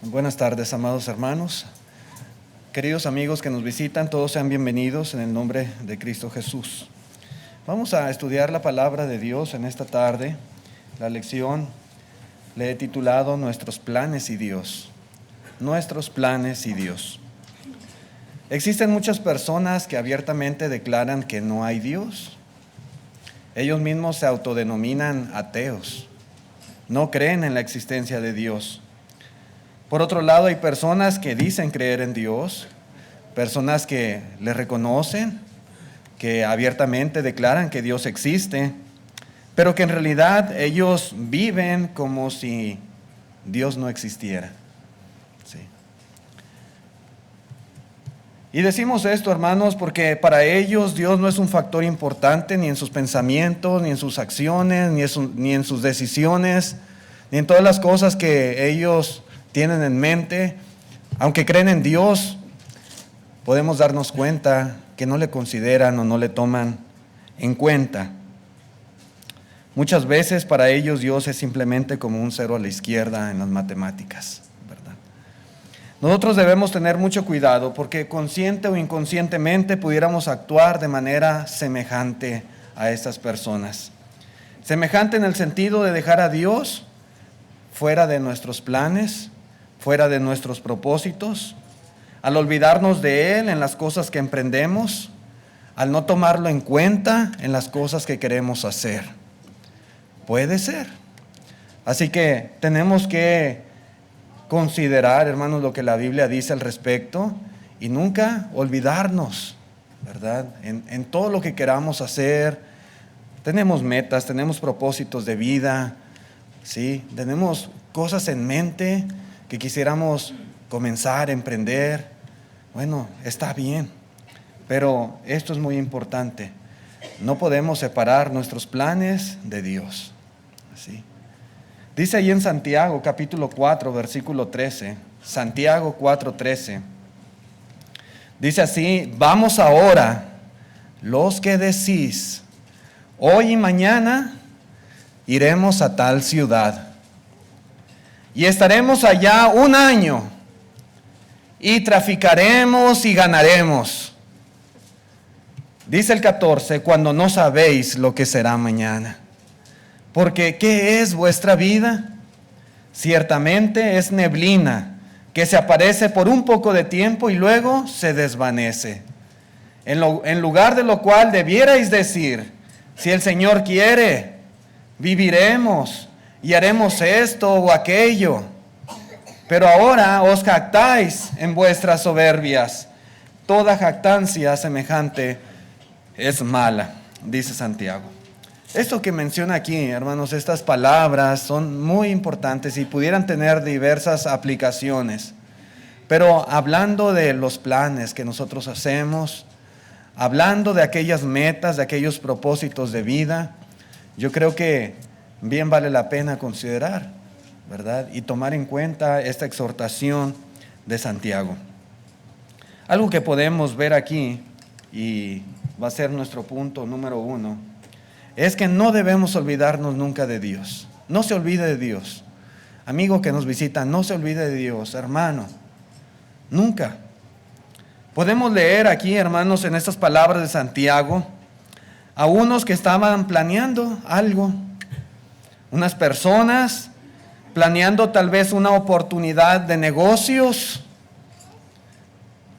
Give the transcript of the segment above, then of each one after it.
Buenas tardes, amados hermanos. Queridos amigos que nos visitan, todos sean bienvenidos en el nombre de Cristo Jesús. Vamos a estudiar la palabra de Dios en esta tarde. La lección le he titulado Nuestros planes y Dios. Nuestros planes y Dios. Existen muchas personas que abiertamente declaran que no hay Dios. Ellos mismos se autodenominan ateos. No creen en la existencia de Dios. Por otro lado, hay personas que dicen creer en Dios, personas que le reconocen, que abiertamente declaran que Dios existe, pero que en realidad ellos viven como si Dios no existiera. Sí. Y decimos esto, hermanos, porque para ellos Dios no es un factor importante ni en sus pensamientos, ni en sus acciones, ni en sus decisiones, ni en todas las cosas que ellos tienen en mente. Aunque creen en Dios, podemos darnos cuenta que no le consideran o no le toman en cuenta. Muchas veces para ellos Dios es simplemente como un cero a la izquierda en las matemáticas, ¿verdad? Nosotros debemos tener mucho cuidado porque consciente o inconscientemente pudiéramos actuar de manera semejante a estas personas. Semejante en el sentido de dejar a Dios fuera de nuestros planes, fuera de nuestros propósitos, al olvidarnos de Él en las cosas que emprendemos, al no tomarlo en cuenta en las cosas que queremos hacer. Puede ser. Así que tenemos que considerar, hermanos, lo que la Biblia dice al respecto y nunca olvidarnos, ¿verdad? En todo lo que queramos hacer. Tenemos metas, tenemos propósitos de vida, ¿sí? Tenemos cosas en mente que quisiéramos comenzar a emprender. Bueno, está bien, pero esto es muy importante. No podemos separar nuestros planes de Dios. ¿Sí? Dice ahí en Santiago, capítulo 4, versículo 13, Santiago 4:13. Dice así: vamos ahora, los que decís, hoy y mañana iremos a tal ciudad, y estaremos allá un año, y traficaremos y ganaremos. Dice el 14, cuando no sabéis lo que será mañana. Porque ¿qué es vuestra vida? Ciertamente es neblina, que se aparece por un poco de tiempo y luego se desvanece. En lugar de lo cual debierais decir, si el Señor quiere, viviremos y haremos esto o aquello. Pero ahora os jactáis en vuestras soberbias. Toda jactancia semejante es mala, dice Santiago. Esto que menciona aquí, hermanos, estas palabras son muy importantes y pudieran tener diversas aplicaciones. Pero hablando de los planes que nosotros hacemos, hablando de aquellas metas, de aquellos propósitos de vida, yo creo que bien vale la pena considerar, ¿verdad? Y tomar en cuenta esta exhortación de Santiago. Algo que podemos ver aquí, y va a ser nuestro punto número 1, es que no debemos olvidarnos nunca de Dios. No se olvide de Dios. Amigo que nos visita, no se olvide de Dios, hermano. Nunca. Podemos leer aquí, hermanos, en estas palabras de Santiago, a unos que estaban planeando algo. Unas personas planeando tal vez una oportunidad de negocios.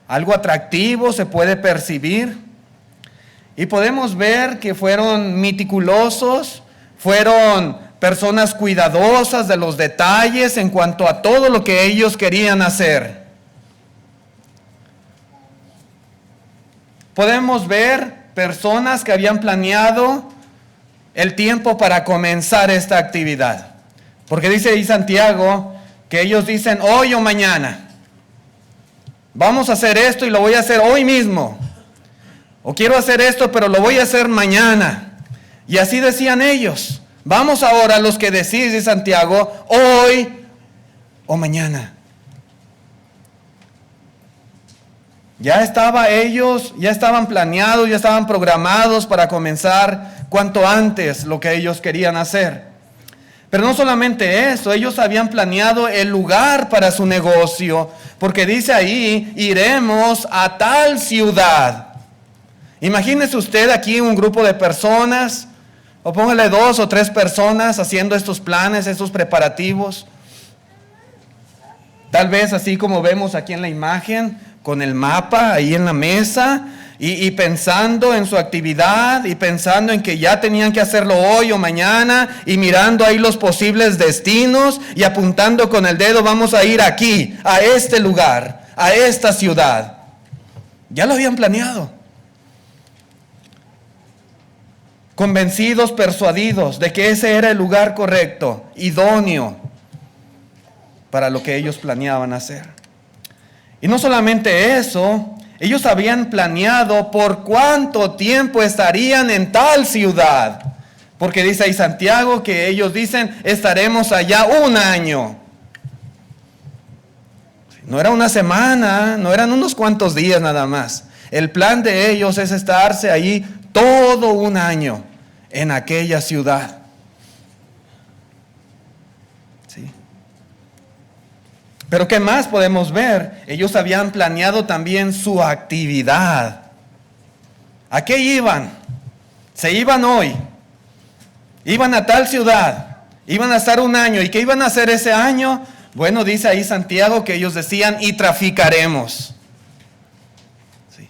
Algo atractivo se puede percibir. Y podemos ver que fueron meticulosos, fueron personas cuidadosas de los detalles en cuanto a todo lo que ellos querían hacer. Podemos ver personas que habían planeado el tiempo para comenzar esta actividad. Porque dice ahí Santiago que ellos dicen hoy o mañana. Vamos a hacer esto y lo voy a hacer hoy mismo. O quiero hacer esto, pero lo voy a hacer mañana. Y así decían ellos. Vamos ahora, los que decís, dice Santiago, hoy o mañana. Ya estaban planeados, ya estaban programados para comenzar cuanto antes lo que ellos querían hacer. Pero no solamente eso, ellos habían planeado el lugar para su negocio, porque dice ahí, iremos a tal ciudad. Imagínese usted aquí un grupo de personas, o póngale 2 o 3 personas haciendo estos planes, estos preparativos. Tal vez así como vemos aquí en la imagen, con el mapa ahí en la mesa, y pensando en su actividad, y pensando en que ya tenían que hacerlo hoy o mañana, y mirando ahí los posibles destinos, y apuntando con el dedo, vamos a ir aquí, a este lugar, a esta ciudad. Ya lo habían planeado. Convencidos, persuadidos de que ese era el lugar correcto, idóneo para lo que ellos planeaban hacer. Y no solamente eso, ellos habían planeado por cuánto tiempo estarían en tal ciudad. Porque dice ahí Santiago que ellos dicen, estaremos allá 1 año. No era una semana, no eran unos cuantos días nada más. El plan de ellos es estarse ahí todo 1 año en aquella ciudad. ¿Sí? Pero ¿qué más podemos ver? Ellos habían planeado también su actividad. ¿A qué iban? Se iban hoy. Iban a tal ciudad. Iban a estar 1 año. ¿Y qué iban a hacer ese año? Bueno, dice ahí Santiago que ellos decían, y traficaremos. Sí.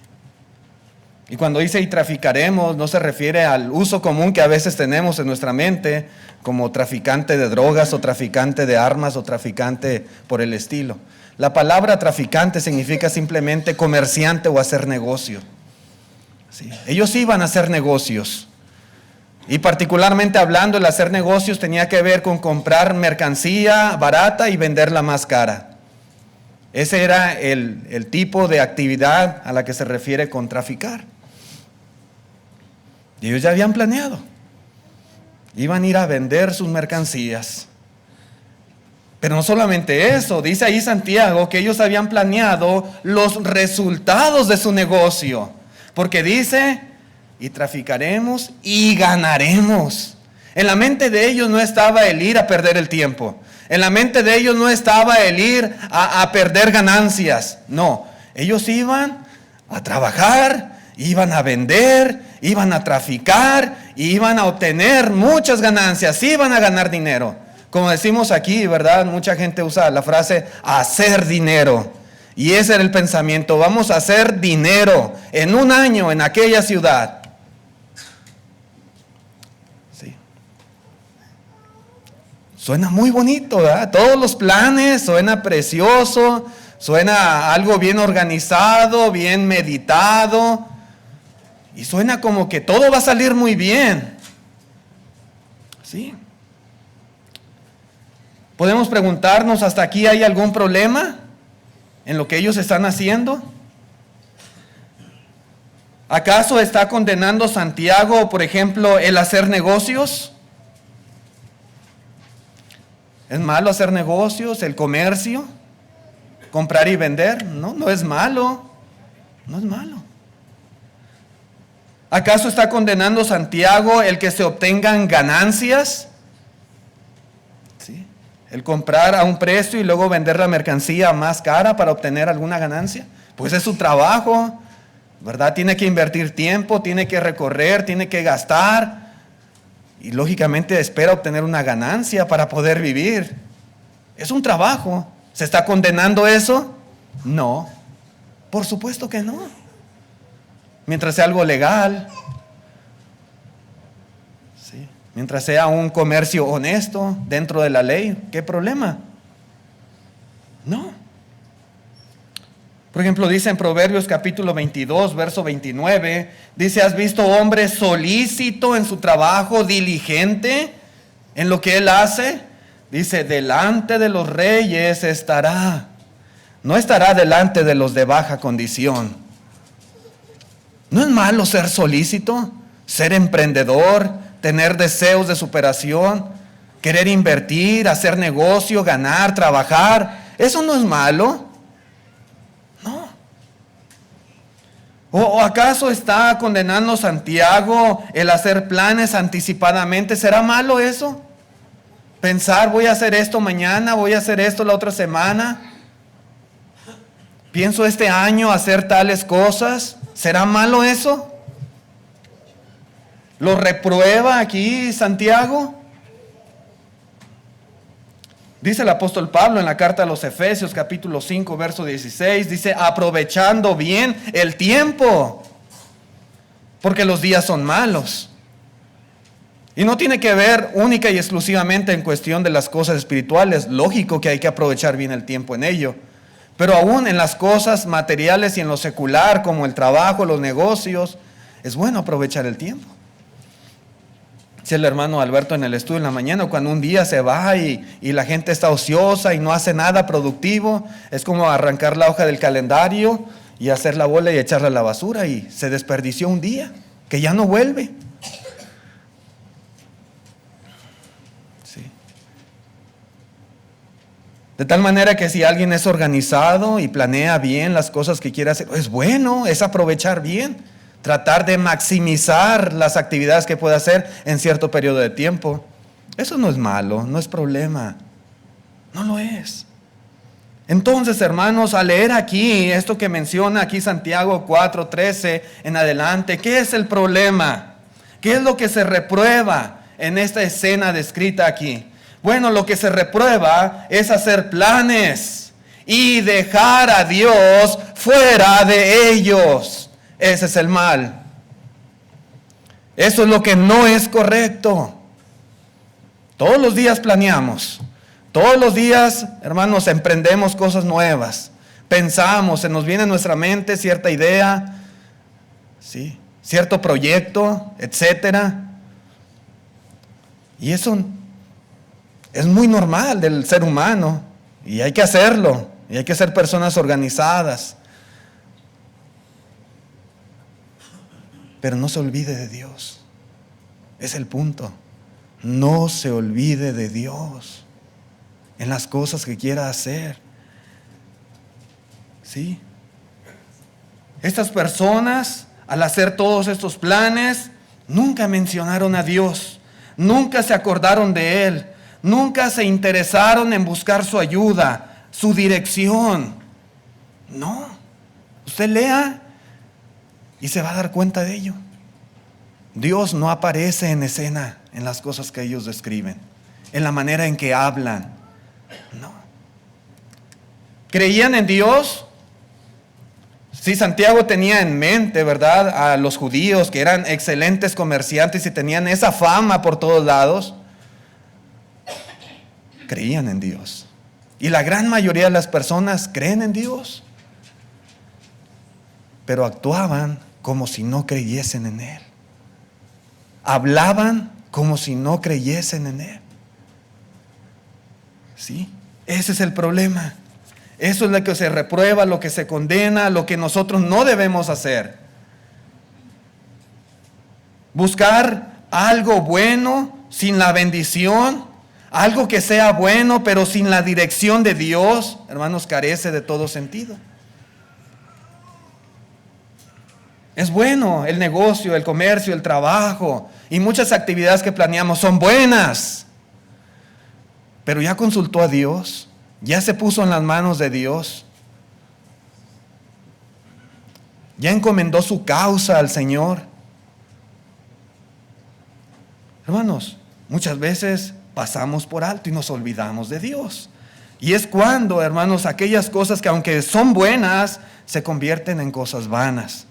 Y cuando dice y traficaremos, no se refiere al uso común que a veces tenemos en nuestra mente, como traficante de drogas o traficante de armas o traficante por el estilo. La palabra traficante significa simplemente comerciante o hacer negocio. Sí. Ellos iban a hacer negocios. Y particularmente hablando, el hacer negocios tenía que ver con comprar mercancía barata y venderla más cara. Ese era el tipo de actividad a la que se refiere con traficar. Y ellos ya habían planeado. Iban a ir a vender sus mercancías. Pero no solamente eso, dice ahí Santiago que ellos habían planeado los resultados de su negocio. Porque dice, y traficaremos y ganaremos. En la mente de ellos no estaba el ir a perder el tiempo. En la mente de ellos no estaba el ir a perder ganancias. No, ellos iban a trabajar, iban a vender, iban a traficar, iban a obtener muchas ganancias, iban a ganar dinero. Como decimos aquí, ¿verdad? Mucha gente usa la frase hacer dinero. Y ese era el pensamiento, vamos a hacer dinero en 1 año en aquella ciudad. Sí. Suena muy bonito, ¿verdad? Todos los planes, suena precioso, suena algo bien organizado, bien meditado. Y suena como que todo va a salir muy bien. ¿Sí? Podemos preguntarnos, ¿hasta aquí hay algún problema en lo que ellos están haciendo? ¿Acaso está condenando Santiago, por ejemplo, el hacer negocios? ¿Es malo hacer negocios, el comercio, comprar y vender? No, no es malo. No es malo. ¿Acaso está condenando Santiago el que se obtengan ganancias? ¿Sí? El comprar a un precio y luego vender la mercancía más cara para obtener alguna ganancia. Pues es su trabajo, ¿verdad? Tiene que invertir tiempo, tiene que recorrer, tiene que gastar. Y lógicamente espera obtener una ganancia para poder vivir. Es un trabajo. ¿Se está condenando eso? No. Por supuesto que no. Mientras sea algo legal, ¿sí? Mientras sea un comercio honesto dentro de la ley, ¿qué problema? No. Por ejemplo, dice en Proverbios capítulo 22, verso 29, dice, ¿has visto hombre solícito en su trabajo, diligente en lo que él hace? Dice, delante de los reyes estará, no estará delante de los de baja condición. ¿No es malo ser solícito, ser emprendedor, tener deseos de superación, querer invertir, hacer negocio, ganar, trabajar? ¿Eso no es malo? No. ¿O acaso está condenando Santiago el hacer planes anticipadamente? ¿Será malo eso? Pensar, voy a hacer esto mañana, voy a hacer esto la otra semana. Pienso este año hacer tales cosas. ¿Será malo eso? ¿Lo reprueba aquí Santiago? Dice el apóstol Pablo en la carta a los Efesios capítulo 5 verso 16, dice, aprovechando bien el tiempo, porque los días son malos. Y no tiene que ver única y exclusivamente en cuestión de las cosas espirituales. Lógico que hay que aprovechar bien el tiempo en ello. Pero aún en las cosas materiales y en lo secular, como el trabajo, los negocios, es bueno aprovechar el tiempo. Dice el hermano Alberto en el estudio en la mañana, cuando un día se va y la gente está ociosa y no hace nada productivo, es como arrancar la hoja del calendario y hacer la bola y echarla a la basura, y se desperdició un día que ya no vuelve. Sí. De tal manera que si alguien es organizado y planea bien las cosas que quiere hacer, es bueno, es aprovechar bien, tratar de maximizar las actividades que puede hacer en cierto periodo de tiempo. Eso no es malo, no es problema, no lo es. Entonces, hermanos, al leer aquí esto que menciona aquí Santiago 4:13 en adelante, ¿qué es el problema? ¿Qué es lo que se reprueba en esta escena descrita aquí? Bueno, lo que se reprueba es hacer planes y dejar a Dios fuera de ellos. Ese es el mal. Eso es lo que no es correcto. Todos los días planeamos. Todos los días, hermanos, emprendemos cosas nuevas. Pensamos, se nos viene a nuestra mente cierta idea, ¿sí? Cierto proyecto, etcétera. Y eso es muy normal del ser humano. Y hay que hacerlo. Y hay que ser personas organizadas. Pero no se olvide de Dios. Es el punto. No se olvide de Dios en las cosas que quiera hacer. ¿Sí? Estas personas, al hacer todos estos planes, nunca mencionaron a Dios. Nunca se acordaron de Él. Nunca se interesaron en buscar su ayuda, su dirección. No. Usted lea y se va a dar cuenta de ello. Dios no aparece en escena en las cosas que ellos describen, en la manera en que hablan. No. ¿Creían en Dios? Sí, Santiago tenía en mente, ¿verdad?, a los judíos que eran excelentes comerciantes y tenían esa fama por todos lados. Creían en Dios. Y la gran mayoría de las personas creen en Dios, pero actuaban como si no creyesen en Él. Hablaban como si no creyesen en Él. ¿Sí? Ese es el problema. Eso es lo que se reprueba, lo que se condena, lo que nosotros no debemos hacer. Buscar algo bueno sin la bendición, algo que sea bueno pero sin la dirección de Dios, hermanos, carece de todo sentido. Es bueno el negocio, el comercio, el trabajo y muchas actividades que planeamos son buenas. Pero ya consultó a Dios, ya se puso en las manos de Dios, ya encomendó su causa al Señor. Hermanos, muchas veces pasamos por alto y nos olvidamos de Dios. Y es cuando, hermanos, aquellas cosas que aunque son buenas, se convierten en cosas vanas.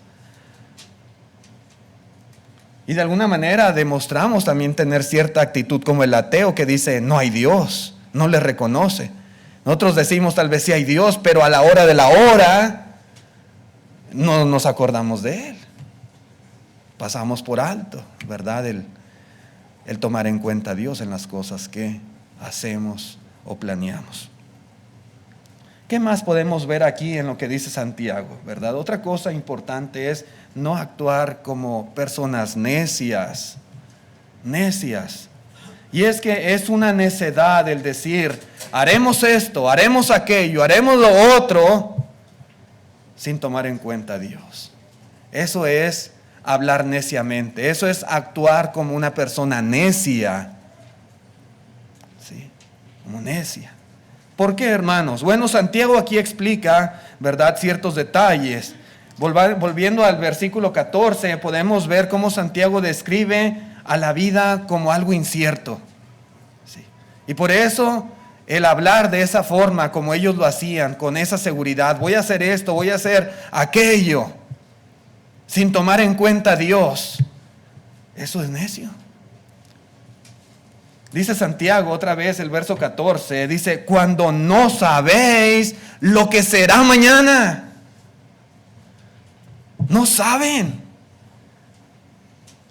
Y de alguna manera demostramos también tener cierta actitud como el ateo que dice, no hay Dios, no le reconoce. Nosotros decimos tal vez sí hay Dios, pero a la hora de la hora no nos acordamos de Él. Pasamos por alto, ¿verdad? El tomar en cuenta a Dios en las cosas que hacemos o planeamos. ¿Qué más podemos ver aquí en lo que dice Santiago, verdad? Otra cosa importante es no actuar como personas necias. Necias. Y es que es una necedad el decir, haremos esto, haremos aquello, haremos lo otro, sin tomar en cuenta a Dios. Eso es hablar neciamente, eso es actuar como una persona necia. ¿Sí? como necia. ¿Por qué, hermanos? Bueno, Santiago aquí explica, ¿verdad?, ciertos detalles. Volviendo al versículo 14, podemos ver cómo Santiago describe a la vida como algo incierto. Sí. Y por eso el hablar de esa forma, como ellos lo hacían, con esa seguridad, voy a hacer esto, voy a hacer aquello, sin tomar en cuenta a Dios, eso es necio. Dice Santiago otra vez, el verso 14, dice, cuando no sabéis lo que será mañana. No saben.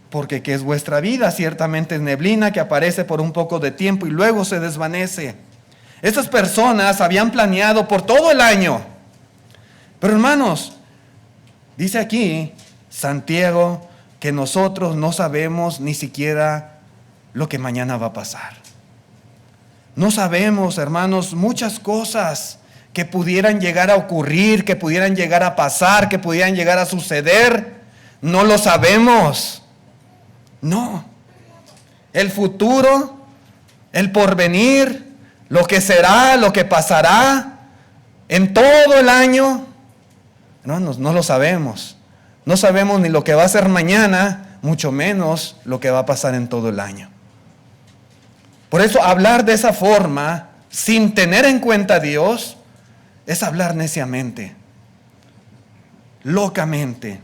Porque ¿qué es vuestra vida? Ciertamente es neblina que aparece por un poco de tiempo y luego se desvanece. Estas personas habían planeado por todo el año. Pero hermanos, dice aquí Santiago que nosotros no sabemos ni siquiera lo que mañana va a pasar. No sabemos, hermanos, muchas cosas que pudieran llegar a ocurrir, que pudieran llegar a pasar, que pudieran llegar a suceder. No lo sabemos. No. El futuro, el porvenir, lo que será, lo que pasará en todo el año, hermanos, no lo sabemos. No sabemos ni lo que va a ser mañana, mucho menos lo que va a pasar en todo el año. Por eso hablar de esa forma, sin tener en cuenta a Dios, es hablar neciamente, locamente.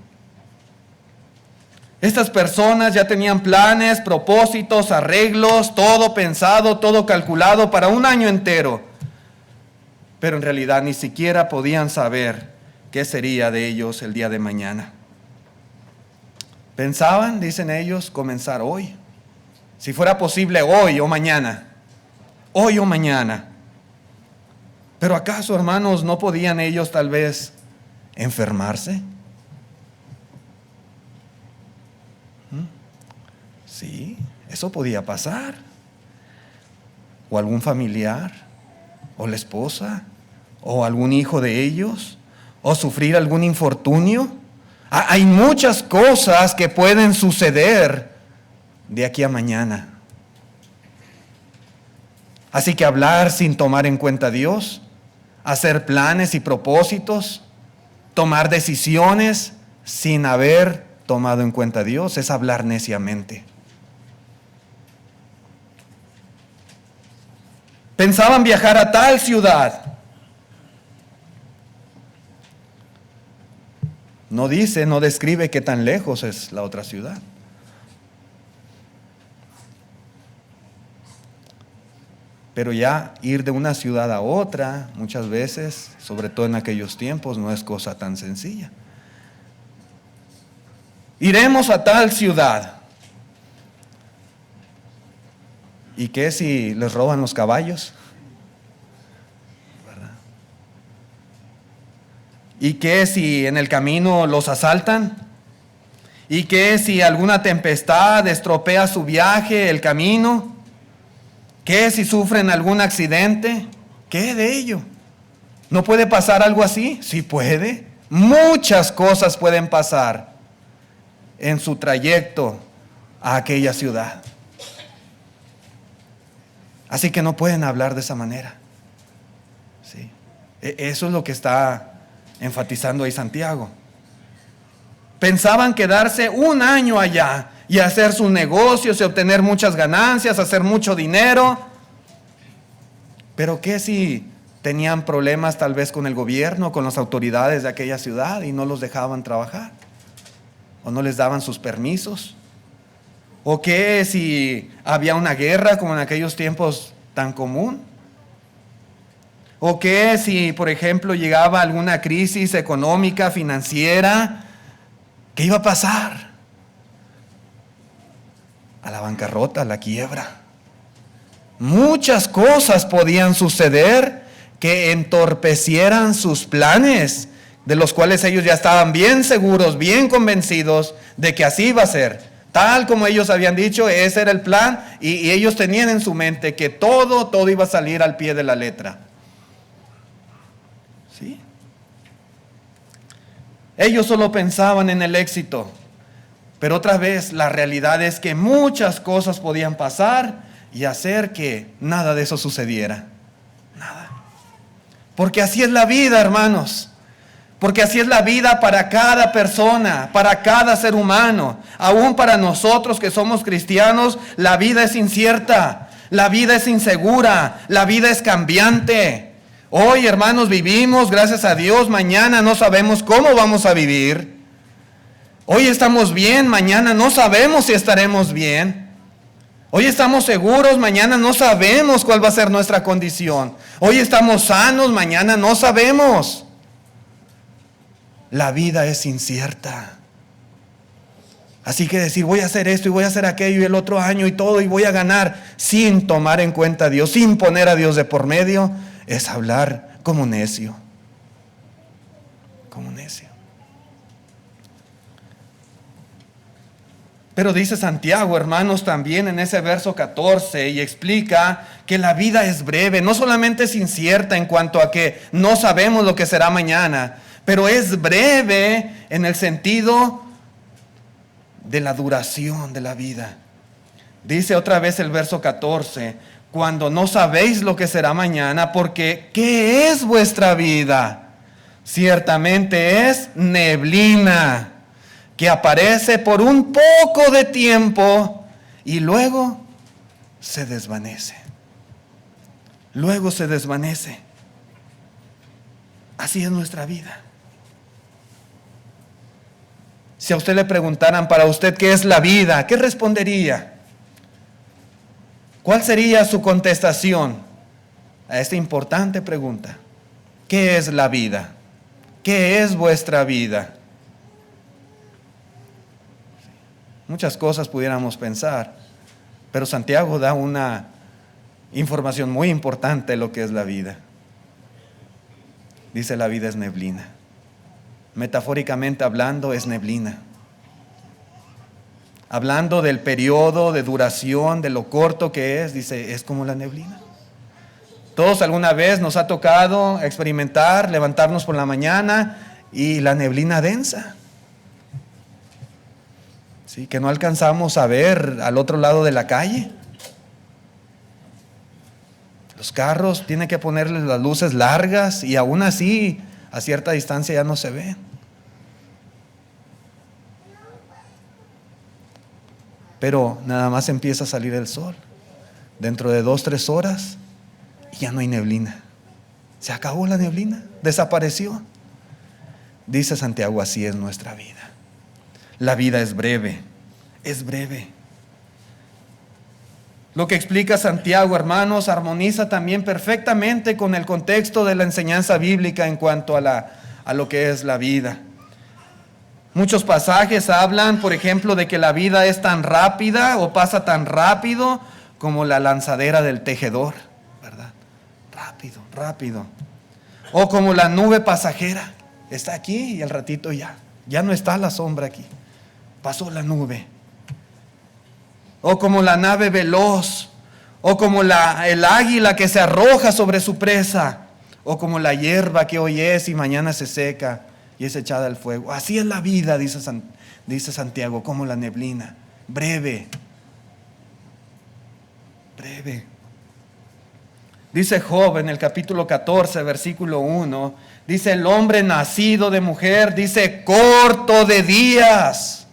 Estas personas ya tenían planes, propósitos, arreglos, todo pensado, todo calculado para un año entero. Pero en realidad ni siquiera podían saber qué sería de ellos el día de mañana. Pensaban, dicen ellos, comenzar hoy. Si fuera posible hoy o mañana. Hoy o mañana. Pero ¿acaso, hermanos, no podían ellos tal vez enfermarse? Sí, eso podía pasar. O algún familiar, o la esposa, o algún hijo de ellos, o sufrir algún infortunio. Hay muchas cosas que pueden suceder de aquí a mañana. Así que hablar sin tomar en cuenta a Dios, hacer planes y propósitos, tomar decisiones sin haber tomado en cuenta a Dios, es hablar neciamente. Pensaban viajar a tal ciudad. No dice, no describe qué tan lejos es la otra ciudad. Pero ya ir de una ciudad a otra, muchas veces, sobre todo en aquellos tiempos, no es cosa tan sencilla. Iremos a tal ciudad. ¿Y qué si les roban los caballos? ¿Verdad? ¿Y qué si en el camino los asaltan? ¿Y qué si alguna tempestad estropea su viaje, el camino? ¿Qué si sufren algún accidente? ¿Qué de ello? ¿No puede pasar algo así? Sí puede. Muchas cosas pueden pasar en su trayecto a aquella ciudad. Así que no pueden hablar de esa manera. ¿Sí? Eso es lo que está enfatizando ahí Santiago. Pensaban quedarse un año allá y hacer sus negocios y obtener muchas ganancias, hacer mucho dinero. Pero ¿qué si tenían problemas tal vez con el gobierno, con las autoridades de aquella ciudad y no los dejaban trabajar? ¿O no les daban sus permisos? ¿O qué si había una guerra como en aquellos tiempos tan común? ¿O qué si, por ejemplo, llegaba alguna crisis económica, financiera? ¿Qué iba a pasar? A la bancarrota, a la quiebra. Muchas cosas podían suceder que entorpecieran sus planes, de los cuales ellos ya estaban bien seguros, bien convencidos de que así iba a ser. Tal como ellos habían dicho, ese era el plan, y ellos tenían en su mente que todo iba a salir al pie de la letra. ¿Sí? Ellos solo pensaban en el éxito, pero otra vez la realidad es que muchas cosas podían pasar y hacer que nada de eso sucediera. Nada. Porque así es la vida, hermanos. Porque así es la vida para cada persona, para cada ser humano. Aún para nosotros que somos cristianos, la vida es incierta, la vida es insegura, la vida es cambiante. Hoy, hermanos, vivimos, gracias a Dios. Mañana no sabemos cómo vamos a vivir. Hoy estamos bien, mañana no sabemos si estaremos bien. Hoy estamos seguros, mañana no sabemos cuál va a ser nuestra condición. Hoy estamos sanos, mañana no sabemos. La vida es incierta. Así que decir, voy a hacer esto y voy a hacer aquello y el otro año y todo y voy a ganar sin tomar en cuenta a Dios, sin poner a Dios de por medio, es hablar como necio. Como necio. Pero dice Santiago, hermanos, también en ese verso 14, y explica que la vida es breve. No solamente es incierta en cuanto a que no sabemos lo que será mañana, pero es breve en el sentido de la duración de la vida. Dice otra vez el verso 14, cuando no sabéis lo que será mañana, porque ¿qué es vuestra vida? Ciertamente es neblina, que aparece por un poco de tiempo y luego se desvanece. Luego se desvanece. Así es nuestra vida. Si a usted le preguntaran para usted qué es la vida, ¿qué respondería? ¿Cuál sería su contestación a esta importante pregunta? ¿Qué es la vida? ¿Qué es vuestra vida? Muchas cosas pudiéramos pensar, pero Santiago da una información muy importante de lo que es la vida. Dice, la vida es neblina. Metafóricamente hablando, es neblina. Hablando del periodo de duración, de lo corto que es, dice, es como la neblina. Todos alguna vez nos ha tocado experimentar, levantarnos por la mañana y la neblina densa. Sí, que no alcanzamos a ver al otro lado de la calle. Los carros tienen que ponerles las luces largas y aún así a cierta distancia ya no se ven. Pero nada más empieza a salir el sol. Dentro de 2-3 horas y ya no hay neblina. Se acabó la neblina, desapareció. Dice Santiago, así es nuestra vida. La vida es breve, es breve. Lo que explica Santiago, hermanos, armoniza también perfectamente con el contexto de la enseñanza bíblica en cuanto a lo que es la vida. Muchos pasajes hablan, por ejemplo, de que la vida es tan rápida o pasa tan rápido como la lanzadera del tejedor, ¿verdad? Rápido, rápido. O como la nube pasajera, está aquí y al ratito ya no está la sombra aquí, pasó la nube. O como la nave veloz, o como el águila que se arroja sobre su presa, o como la hierba que hoy es y mañana se seca y es echada al fuego. Así es la vida, dice Santiago, como la neblina, breve, breve. Dice Job en el capítulo 14, versículo 1, dice, el hombre nacido de mujer, dice, corto de días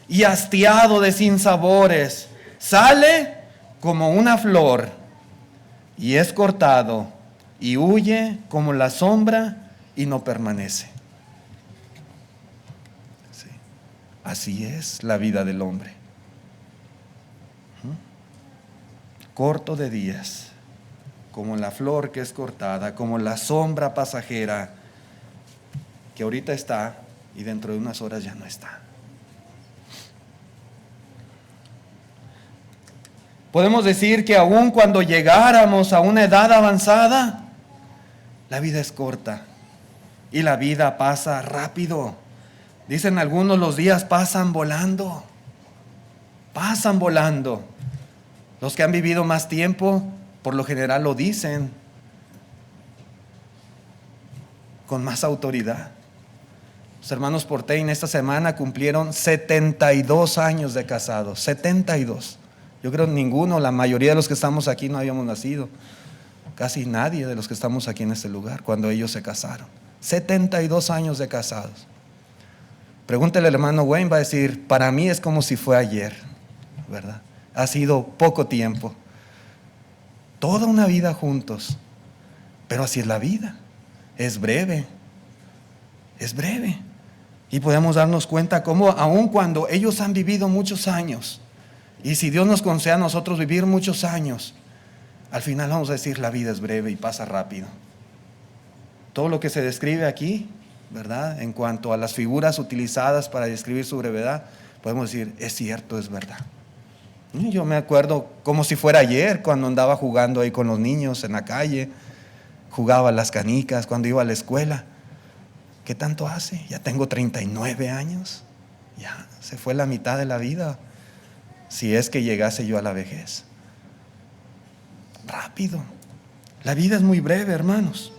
y hastiado de sinsabores, sale como una flor y es cortado y huye como la sombra y no permanece. Sí. Así es la vida del hombre. Corto de días, como la flor que es cortada, como la sombra pasajera que ahorita está y dentro de unas horas ya no está. Podemos decir que aun cuando llegáramos a una edad avanzada, la vida es corta y la vida pasa rápido. Dicen algunos, los días pasan volando. Pasan volando. Los que han vivido más tiempo, por lo general lo dicen con más autoridad. Los hermanos Portein esta semana cumplieron 72 años de casados. 72. Yo creo que ninguno, la mayoría de los que estamos aquí no habíamos nacido. Casi nadie de los que estamos aquí en este lugar cuando ellos se casaron. 72 años de casados. Pregúntele al hermano Wayne, va a decir, para mí es como si fue ayer, ¿verdad? Ha sido poco tiempo. Toda una vida juntos. Pero así es la vida. Es breve. Es breve. Y podemos darnos cuenta cómo aun cuando ellos han vivido muchos años, y si Dios nos concede a nosotros vivir muchos años, al final vamos a decir la vida es breve y pasa rápido. Todo lo que se describe aquí, ¿verdad? En cuanto a las figuras utilizadas para describir su brevedad, podemos decir, es cierto, es verdad. Yo me acuerdo como si fuera ayer cuando andaba jugando ahí con los niños en la calle, jugaba a las canicas, cuando iba a la escuela. ¿Qué tanto hace? Ya tengo 39 años, ya se fue la mitad de la vida, si es que llegase yo a la vejez. Rápido. La vida es muy breve, hermanos.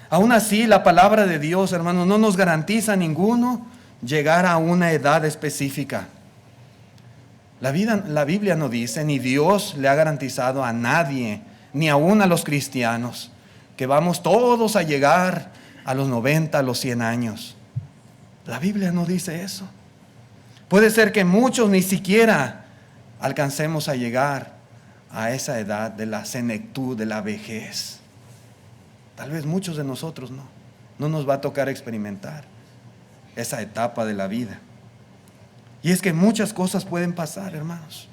Aún así, la palabra de Dios, hermanos, no nos garantiza a ninguno llegar a una edad específica. La Biblia no dice, ni Dios le ha garantizado a nadie, ni aún a los cristianos, que vamos todos a llegar a los 90, a los 100 años. La Biblia no dice eso. Puede ser que muchos ni siquiera alcancemos a llegar a esa edad de la senectud, de la vejez. Tal vez muchos de nosotros no nos va a tocar experimentar esa etapa de la vida. Y es que muchas cosas pueden pasar, hermanos.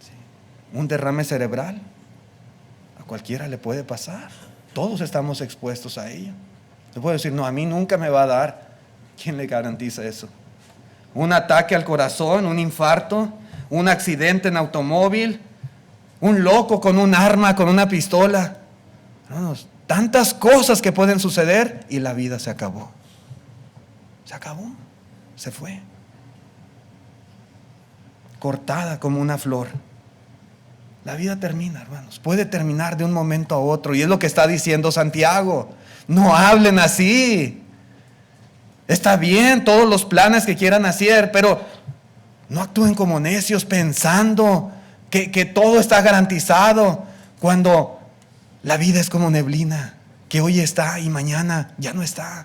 Sí. Un derrame cerebral, a cualquiera le puede pasar. Todos estamos expuestos a ello. Se puede decir, no, a mí nunca me va a dar. ¿Quién le garantiza eso? Un ataque al corazón, un infarto, un accidente en automóvil, un loco con un arma, con una pistola. Hermanos, tantas cosas que pueden suceder y la vida se acabó. Se acabó, se fue. Cortada como una flor. La vida termina, hermanos. Puede terminar de un momento a otro. Y es lo que está diciendo Santiago. No hablen así. Está bien todos los planes que quieran hacer, pero no actúen como necios pensando que todo está garantizado, cuando la vida es como neblina, que hoy está y mañana ya no está.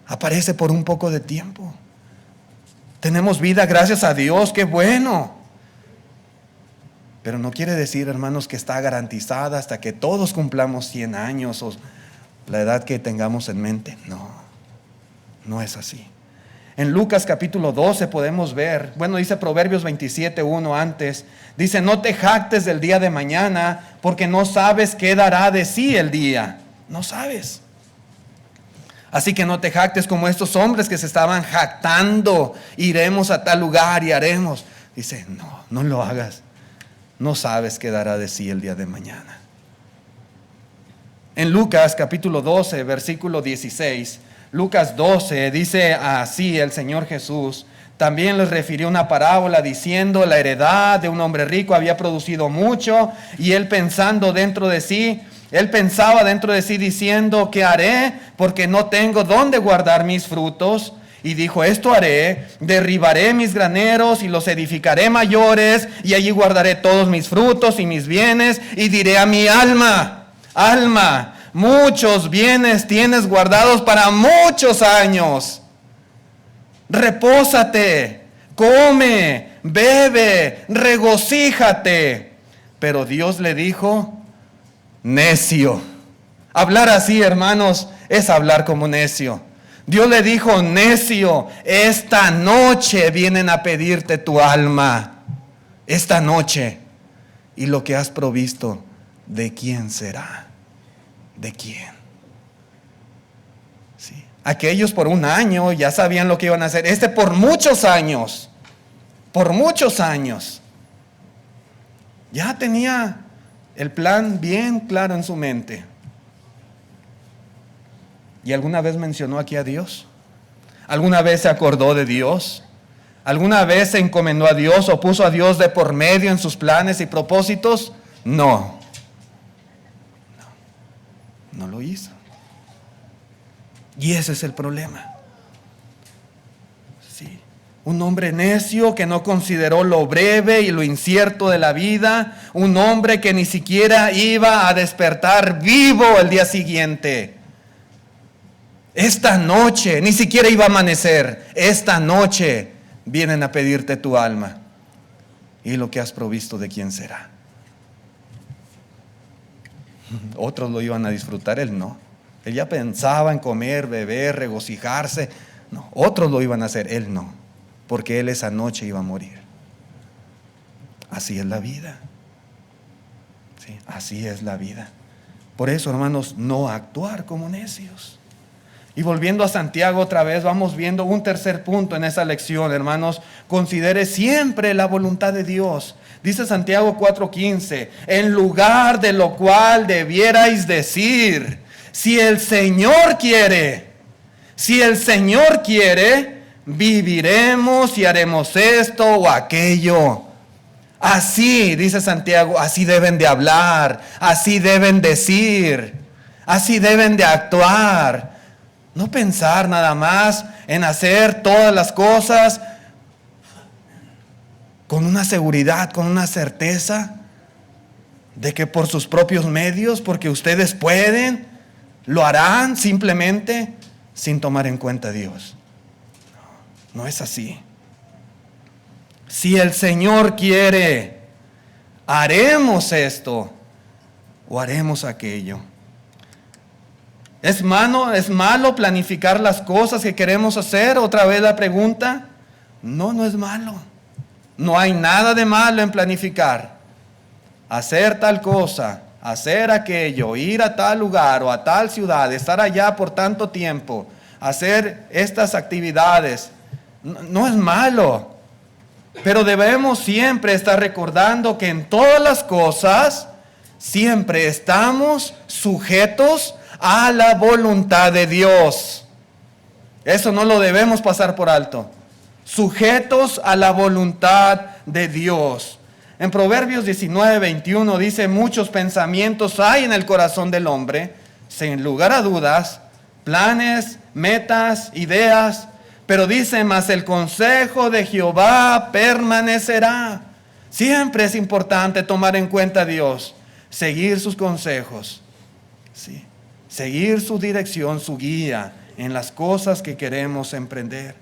Aparece por un poco de tiempo. Tenemos vida, gracias a Dios, qué bueno. Pero no quiere decir, hermanos, que está garantizada hasta que todos cumplamos 100 años o la edad que tengamos en mente. No es así. En Lucas capítulo 12 podemos ver, dice Proverbios 27:1 antes, dice, no te jactes del día de mañana, porque no sabes qué dará de sí el día. No sabes. Así que no te jactes como estos hombres que se estaban jactando, iremos a tal lugar y haremos. Dice, no lo hagas. No sabes qué dará de sí el día de mañana. En Lucas capítulo 12, versículo 16, Lucas 12, dice así el Señor Jesús, también les refirió una parábola diciendo, la heredad de un hombre rico había producido mucho, y él pensaba dentro de sí diciendo, ¿qué haré? Porque no tengo dónde guardar mis frutos. Y dijo, esto haré, derribaré mis graneros y los edificaré mayores, y allí guardaré todos mis frutos y mis bienes, y diré a mi alma, muchos bienes tienes guardados para muchos años. Repósate, come, bebe, regocíjate. Pero Dios le dijo, necio. Hablar así, hermanos, es hablar como necio. Dios le dijo, necio, esta noche vienen a pedirte tu alma. Esta noche. Y lo que has provisto, ¿de quién será? ¿De quién? Sí. Aquellos por un año ya sabían lo que iban a hacer. Por muchos años. Por muchos años. Ya tenía el plan bien claro en su mente. ¿Y alguna vez mencionó aquí a Dios? ¿Alguna vez se acordó de Dios? ¿Alguna vez se encomendó a Dios o puso a Dios de por medio en sus planes y propósitos? No lo hizo. Y ese es el problema. Sí. Un hombre necio que no consideró lo breve y lo incierto de la vida. Un hombre que ni siquiera iba a despertar vivo el día siguiente. Esta noche, ni siquiera iba a amanecer. Esta noche vienen a pedirte tu alma. Y lo que has provisto, ¿de quién será? Otros lo iban a disfrutar, él no. Él ya pensaba en comer, beber, regocijarse. No, otros lo iban a hacer, él no. Porque él esa noche iba a morir. Así es la vida. Sí, así es la vida. Por eso, hermanos, no actuar como necios. Y volviendo a Santiago otra vez, vamos viendo un tercer punto en esa lección, hermanos. Considere siempre la voluntad de Dios. Dice Santiago 4:15, en lugar de lo cual debierais decir, si el Señor quiere, viviremos y haremos esto o aquello. Así, dice Santiago, así deben de hablar, así deben decir, así deben de actuar. No pensar nada más en hacer todas las cosas con una seguridad, con una certeza de que por sus propios medios, porque ustedes pueden, lo harán simplemente sin tomar en cuenta a Dios. No es así. Si el Señor quiere, haremos esto o haremos aquello. ¿Es malo planificar las cosas que queremos hacer? Otra vez la pregunta. No, no es malo. No hay nada de malo en planificar. Hacer tal cosa, hacer aquello, ir a tal lugar o a tal ciudad, estar allá por tanto tiempo, hacer estas actividades. No es malo. Pero debemos siempre estar recordando que en todas las cosas siempre estamos sujetos a la voluntad de Dios. Eso no lo debemos pasar por alto. Sujetos a la voluntad de Dios. En Proverbios 19:21 dice, muchos pensamientos hay en el corazón del hombre, sin lugar a dudas, planes, metas, ideas, pero dice, mas el consejo de Jehová permanecerá. Siempre es importante tomar en cuenta a Dios, seguir sus consejos, ¿sí? Seguir su dirección, su guía en las cosas que queremos emprender.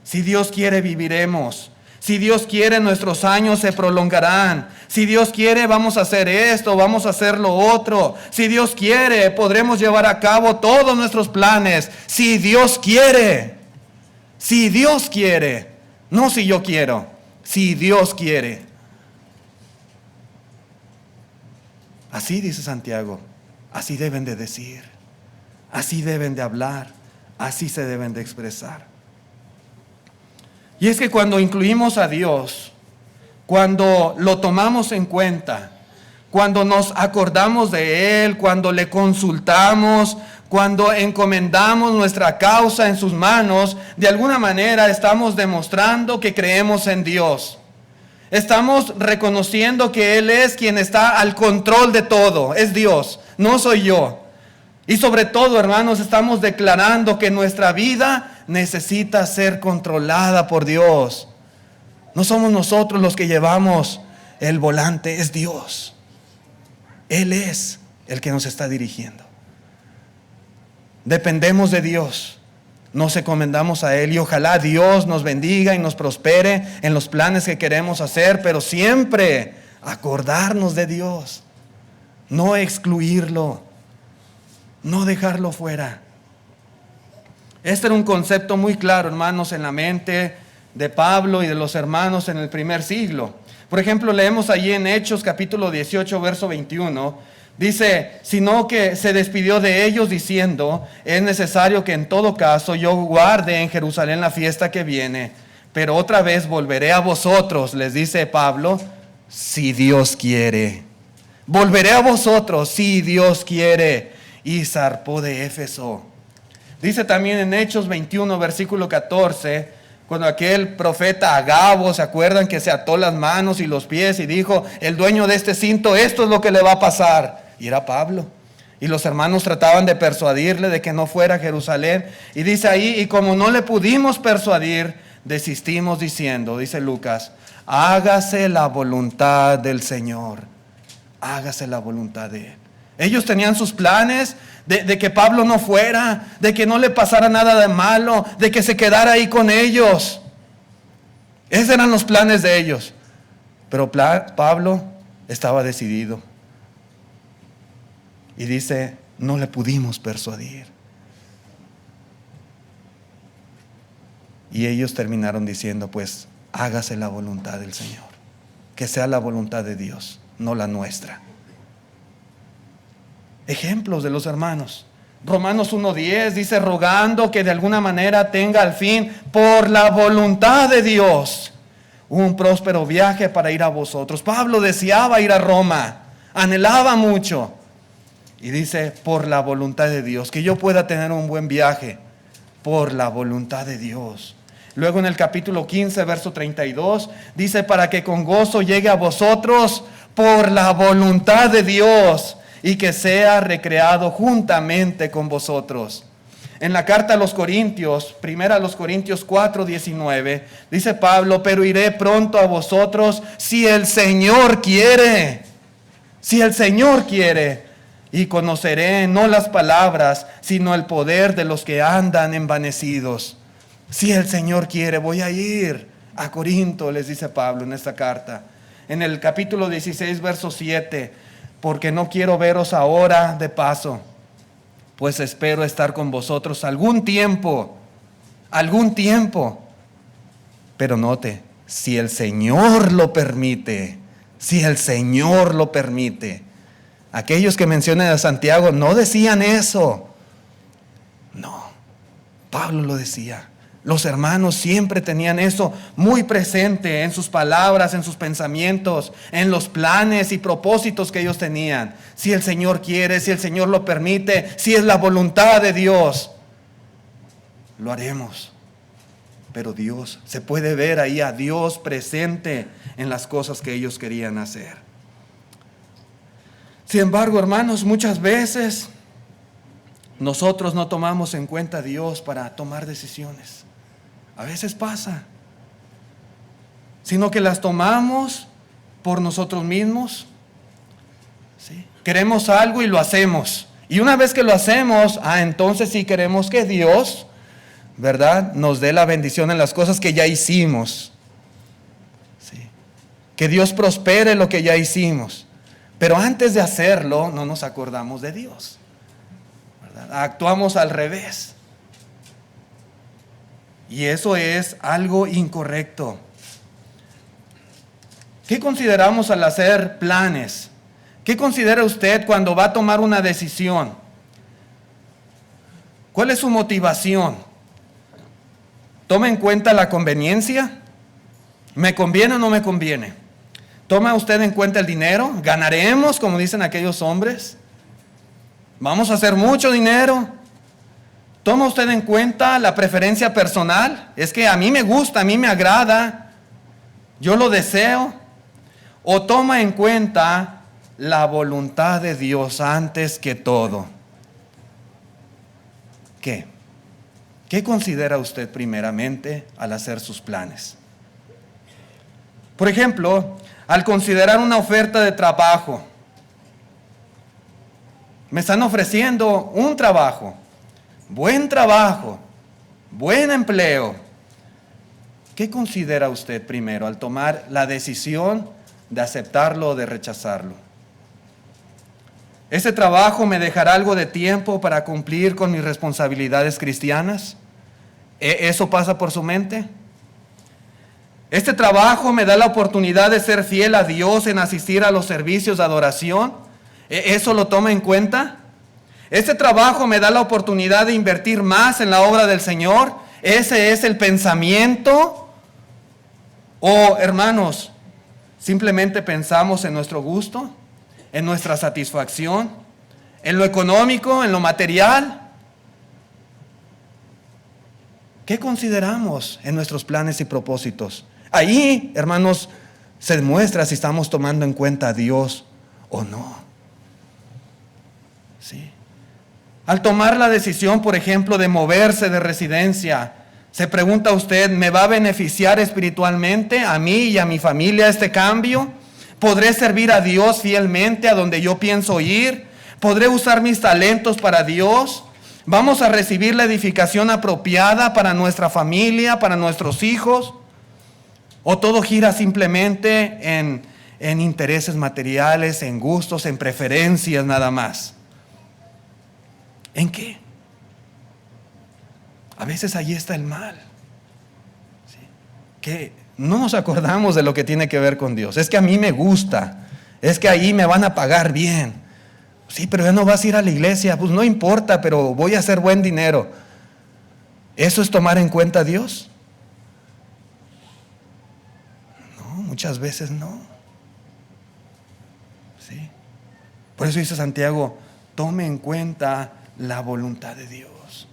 Si Dios quiere, viviremos. Si Dios quiere, nuestros años se prolongarán. Si Dios quiere, vamos a hacer esto, vamos a hacer lo otro. Si Dios quiere, podremos llevar a cabo todos nuestros planes. Si Dios quiere. Si Dios quiere. No si yo quiero. Si Dios quiere. Así dice Santiago. Así deben de decir, así deben de hablar, así se deben de expresar. Y es que cuando incluimos a Dios, cuando lo tomamos en cuenta, cuando nos acordamos de Él, cuando le consultamos, cuando encomendamos nuestra causa en sus manos, de alguna manera estamos demostrando que creemos en Dios. Estamos reconociendo que Él es quien está al control de todo, es Dios, no soy yo. Y sobre todo, hermanos, estamos declarando que nuestra vida necesita ser controlada por Dios. No somos nosotros los que llevamos el volante, es Dios. Él es el que nos está dirigiendo. Dependemos de Dios. Nos encomendamos a Él y ojalá Dios nos bendiga y nos prospere en los planes que queremos hacer, pero siempre acordarnos de Dios, no excluirlo, no dejarlo fuera. Este era un concepto muy claro, hermanos, en la mente de Pablo y de los hermanos en el primer siglo. Por ejemplo, leemos allí en Hechos capítulo 18, verso 21, dice, sino que se despidió de ellos diciendo, es necesario que en todo caso yo guarde en Jerusalén la fiesta que viene, pero otra vez volveré a vosotros, les dice Pablo, si Dios quiere. Volveré a vosotros, si Dios quiere. Y zarpó de Éfeso. Dice también en Hechos 21, versículo 14, cuando aquel profeta Agabo, ¿se acuerdan que se ató las manos y los pies y dijo, el dueño de este cinto, esto es lo que le va a pasar? Y era Pablo. Y los hermanos trataban de persuadirle de que no fuera a Jerusalén. Y dice ahí, y como no le pudimos persuadir, desistimos diciendo, dice Lucas, hágase la voluntad del Señor. Hágase la voluntad de Él. Ellos tenían sus planes de que Pablo no fuera, de que no le pasara nada de malo, de que se quedara ahí con ellos. Esos eran los planes de ellos. Pero Pablo estaba decidido. Y dice, no le pudimos persuadir. Y ellos terminaron diciendo, pues, hágase la voluntad del Señor. Que sea la voluntad de Dios, no la nuestra. Ejemplos de los hermanos. Romanos 1:10 dice, rogando que de alguna manera tenga al fin, por la voluntad de Dios, un próspero viaje para ir a vosotros. Pablo deseaba ir a Roma, anhelaba mucho. Y dice, por la voluntad de Dios, que yo pueda tener un buen viaje, por la voluntad de Dios. Luego en el capítulo 15, verso 32, dice, para que con gozo llegue a vosotros, por la voluntad de Dios, y que sea recreado juntamente con vosotros. En la carta a los Corintios, primera a los Corintios 4:19, dice Pablo, pero iré pronto a vosotros si el Señor quiere. Si el Señor quiere. Y conoceré no las palabras, sino el poder de los que andan envanecidos. Si el Señor quiere, voy a ir a Corinto, les dice Pablo en esta carta. En el capítulo 16, verso 7, porque no quiero veros ahora de paso, pues espero estar con vosotros algún tiempo. Pero note, si el Señor lo permite, si el Señor lo permite. Aquellos que mencionan a Santiago no decían eso. No, Pablo lo decía. Los hermanos siempre tenían eso muy presente en sus palabras, en sus pensamientos, en los planes y propósitos que ellos tenían. Si el Señor quiere, si el Señor lo permite, si es la voluntad de Dios, lo haremos. Pero Dios, se puede ver ahí a Dios presente en las cosas que ellos querían hacer. Sin embargo, hermanos, muchas veces nosotros no tomamos en cuenta a Dios para tomar decisiones. A veces pasa. Sino que las tomamos por nosotros mismos. ¿Sí? Queremos algo y lo hacemos. Y una vez que lo hacemos, entonces sí queremos que Dios, ¿verdad?, nos dé la bendición en las cosas que ya hicimos. ¿Sí? Que Dios prospere lo que ya hicimos. Pero antes de hacerlo, no nos acordamos de Dios, ¿verdad? Actuamos al revés. Y eso es algo incorrecto. ¿Qué consideramos al hacer planes? ¿Qué considera usted cuando va a tomar una decisión? ¿Cuál es su motivación? ¿Toma en cuenta la conveniencia? ¿Me conviene o no me conviene? ¿Toma usted en cuenta el dinero? ¿Ganaremos, como dicen aquellos hombres? ¿Vamos a hacer mucho dinero? ¿Toma usted en cuenta la preferencia personal? Es que a mí me gusta, a mí me agrada, yo lo deseo. ¿O toma en cuenta la voluntad de Dios antes que todo? ¿Qué? ¿Qué considera usted primeramente al hacer sus planes? Por ejemplo, al considerar una oferta de trabajo, me están ofreciendo un trabajo, buen empleo. ¿Qué considera usted primero al tomar la decisión de aceptarlo o de rechazarlo? ¿Ese trabajo me dejará algo de tiempo para cumplir con mis responsabilidades cristianas? ¿Eso pasa por su mente? ¿Este trabajo me da la oportunidad de ser fiel a Dios en asistir a los servicios de adoración? ¿Eso lo toma en cuenta? ¿Este trabajo me da la oportunidad de invertir más en la obra del Señor? ¿Ese es el pensamiento? ¿O, hermanos, simplemente pensamos en nuestro gusto, en nuestra satisfacción, en lo económico, en lo material? ¿Qué consideramos en nuestros planes y propósitos? Ahí, hermanos, se demuestra si estamos tomando en cuenta a Dios o no. ¿Sí? Al tomar la decisión, por ejemplo, de moverse de residencia, se pregunta usted, ¿me va a beneficiar espiritualmente a mí y a mi familia este cambio? ¿Podré servir a Dios fielmente a donde yo pienso ir? ¿Podré usar mis talentos para Dios? ¿Vamos a recibir la edificación apropiada para nuestra familia, para nuestros hijos? ¿O todo gira simplemente en intereses materiales, en gustos, en preferencias nada más? ¿En qué? A veces allí está el mal. ¿Sí? Que no nos acordamos de lo que tiene que ver con Dios. Es que a mí me gusta. Es que ahí me van a pagar bien. Sí, pero ya no vas a ir a la iglesia. Pues no importa, pero voy a hacer buen dinero. ¿Eso es tomar en cuenta a Dios? No, muchas veces no. ¿Sí? Por eso dice Santiago, tome en cuenta la voluntad de Dios.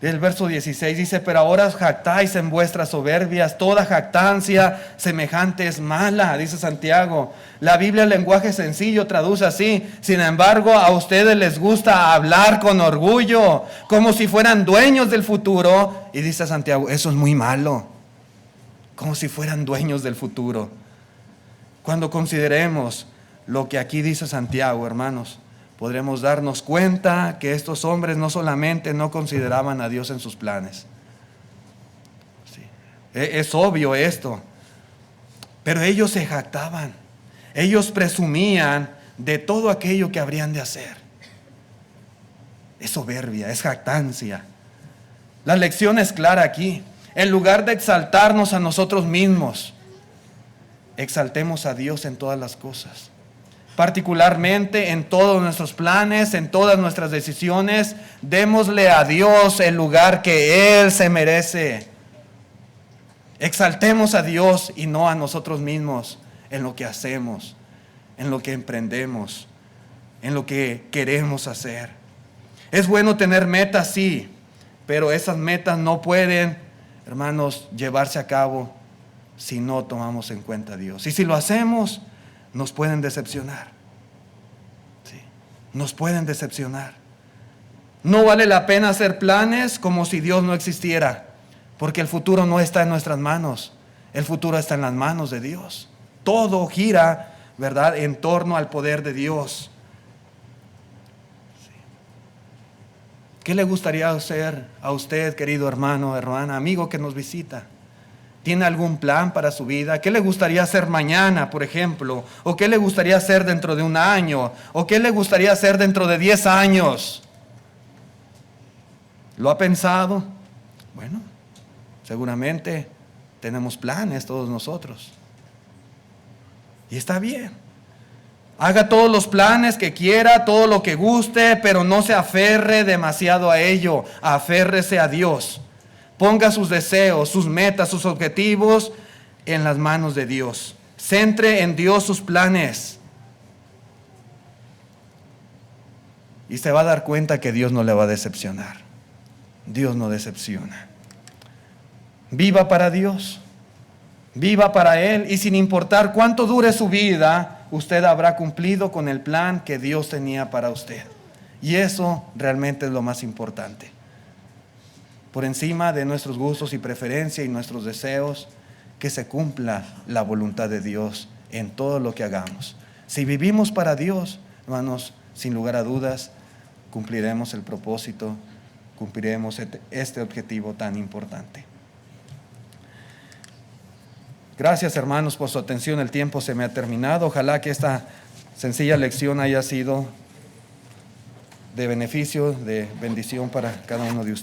El verso 16 dice, pero ahora os jactáis en vuestras soberbias, toda jactancia semejante es mala, dice Santiago. La Biblia, el lenguaje sencillo, traduce así. Sin embargo, a ustedes les gusta hablar con orgullo, como si fueran dueños del futuro. Y dice Santiago, eso es muy malo, como si fueran dueños del futuro. Cuando consideremos lo que aquí dice Santiago, hermanos, podremos darnos cuenta que estos hombres no solamente no consideraban a Dios en sus planes. Sí. Es obvio esto. Pero ellos se jactaban. Ellos presumían de todo aquello que habrían de hacer. Es soberbia, es jactancia. La lección es clara aquí. En lugar de exaltarnos a nosotros mismos, exaltemos a Dios en todas las cosas. Particularmente en todos nuestros planes, en todas nuestras decisiones, démosle a Dios el lugar que Él se merece. Exaltemos a Dios y no a nosotros mismos en lo que hacemos, en lo que emprendemos, en lo que queremos hacer. Es bueno tener metas, sí, pero esas metas no pueden, hermanos, llevarse a cabo si no tomamos en cuenta a Dios. Y si lo hacemos, nos pueden decepcionar. Sí, nos pueden decepcionar. No vale la pena hacer planes como si Dios no existiera, porque el futuro no está en nuestras manos, el futuro está en las manos de Dios. Todo gira, ¿verdad?, en torno al poder de Dios. Sí. ¿Qué le gustaría hacer a usted, querido hermano, hermana, amigo que nos visita? ¿Tiene algún plan para su vida? ¿Qué le gustaría hacer mañana, por ejemplo? ¿O qué le gustaría hacer dentro de un año? ¿O qué le gustaría hacer dentro de 10 años? ¿Lo ha pensado? Bueno, seguramente tenemos planes todos nosotros. Y está bien. Haga todos los planes que quiera, todo lo que guste, pero no se aferre demasiado a ello. Aférrese a Dios. Ponga sus deseos, sus metas, sus objetivos en las manos de Dios. Centre en Dios sus planes. Y se va a dar cuenta que Dios no le va a decepcionar. Dios no decepciona. Viva para Dios. Viva para Él. Y sin importar cuánto dure su vida, usted habrá cumplido con el plan que Dios tenía para usted. Y eso realmente es lo más importante. Por encima de nuestros gustos y preferencias y nuestros deseos, que se cumpla la voluntad de Dios en todo lo que hagamos. Si vivimos para Dios, hermanos, sin lugar a dudas, cumpliremos el propósito, cumpliremos este objetivo tan importante. Gracias, hermanos, por su atención. El tiempo se me ha terminado. Ojalá que esta sencilla lección haya sido de beneficio, de bendición para cada uno de ustedes.